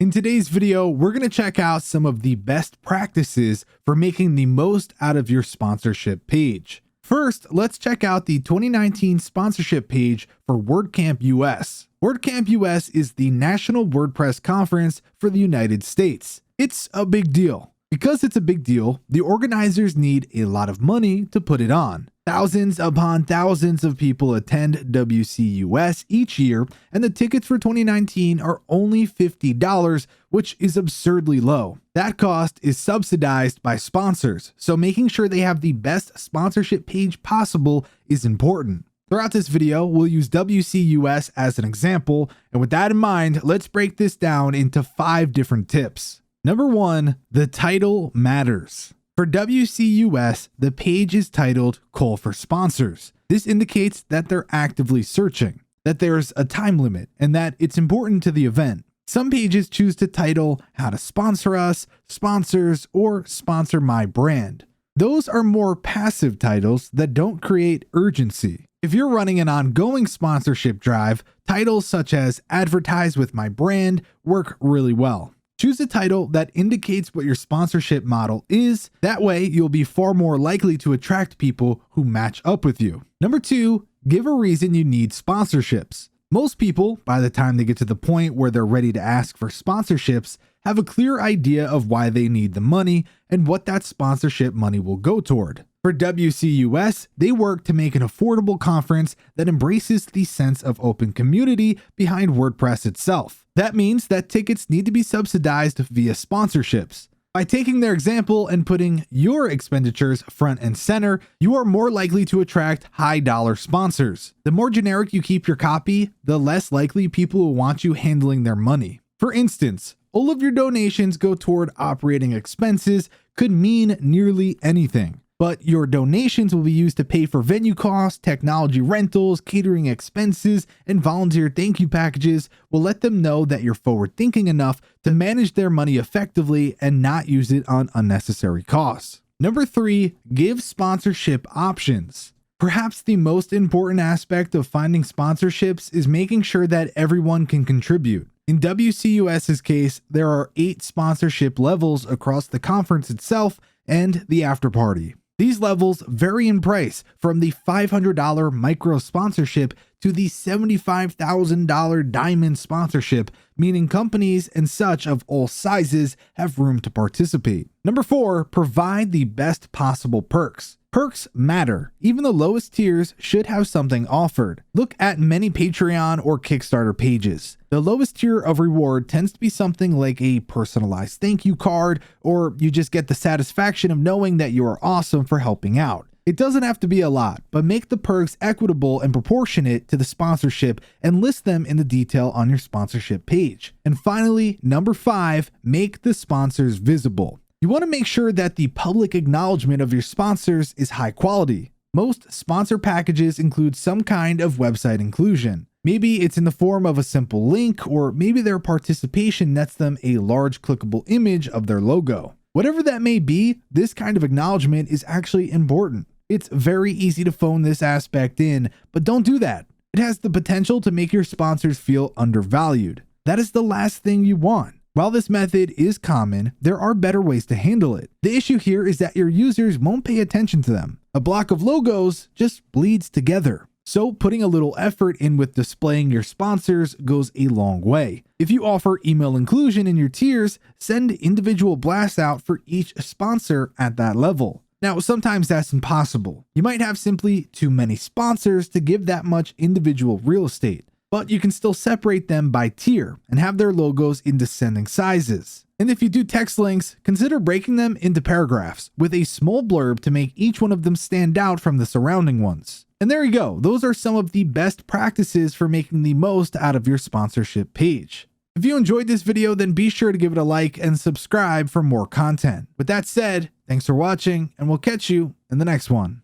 In today's video, we're going to check out some of the best practices for making the most out of your sponsorship page. First, let's check out the 2019 sponsorship page for WordCamp US. WordCamp US is the national WordPress conference for the United States. It's a big deal. Because it's a big deal, the organizers need a lot of money to put it on. Thousands upon thousands of people attend WCUS each year, and the tickets for 2019 are only $50, which is absurdly low. That cost is subsidized by sponsors, so making sure they have the best sponsorship page possible is important. Throughout this video, we'll use WCUS as an example, and with that in mind, let's break this down into 5 different tips. Number 1, the title matters. For WCUS, the page is titled Call for Sponsors. This indicates that they're actively searching, that there's a time limit, and that it's important to the event. Some pages choose to title How to Sponsor Us, Sponsors, or Sponsor My Brand. Those are more passive titles that don't create urgency. If you're running an ongoing sponsorship drive, titles such as Advertise with My Brand work really well. Choose a title that indicates what your sponsorship model is. That way, you'll be far more likely to attract people who match up with you. Number 2, give a reason you need sponsorships. Most people, by the time they get to the point where they're ready to ask for sponsorships, have a clear idea of why they need the money and what that sponsorship money will go toward. For WCUS, they work to make an affordable conference that embraces the sense of open community behind WordPress itself. That means that tickets need to be subsidized via sponsorships. By taking their example and putting your expenditures front and center, you are more likely to attract high-dollar sponsors. The more generic you keep your copy, the less likely people will want you handling their money. For instance, all of your donations go toward operating expenses could mean nearly anything. But your donations will be used to pay for venue costs, technology rentals, catering expenses, and volunteer thank you packages will let them know that you're forward thinking enough to manage their money effectively and not use it on unnecessary costs. Number 3, give sponsorship options. Perhaps the most important aspect of finding sponsorships is making sure that everyone can contribute. In WCUS's case, there are 8 sponsorship levels across the conference itself and the after party. These levels vary in price from the $500 micro sponsorship to the $75,000 diamond sponsorship, meaning companies and such of all sizes have room to participate. Number 4, provide the best possible perks. Perks matter. Even the lowest tiers should have something offered. Look at many Patreon or Kickstarter pages. The lowest tier of reward tends to be something like a personalized thank you card, or you just get the satisfaction of knowing that you are awesome for helping out. It doesn't have to be a lot, but make the perks equitable and proportionate to the sponsorship and list them in the detail on your sponsorship page. And finally, number 5, make the sponsors visible. You want to make sure that the public acknowledgement of your sponsors is high quality. Most sponsor packages include some kind of website inclusion. Maybe it's in the form of a simple link, or maybe their participation nets them a large clickable image of their logo. Whatever that may be, this kind of acknowledgement is actually important. It's very easy to phone this aspect in, but don't do that. It has the potential to make your sponsors feel undervalued. That is the last thing you want. While this method is common, there are better ways to handle it. The issue here is that your users won't pay attention to them. A block of logos just bleeds together. So putting a little effort in with displaying your sponsors goes a long way. If you offer email inclusion in your tiers, send individual blasts out for each sponsor at that level. Now, sometimes that's impossible. You might have simply too many sponsors to give that much individual real estate. But you can still separate them by tier and have their logos in descending sizes. And if you do text links, consider breaking them into paragraphs with a small blurb to make each one of them stand out from the surrounding ones. And there you go. Those are some of the best practices for making the most out of your sponsorship page. If you enjoyed this video, then be sure to give it a like and subscribe for more content. With that said, thanks for watching, and we'll catch you in the next one.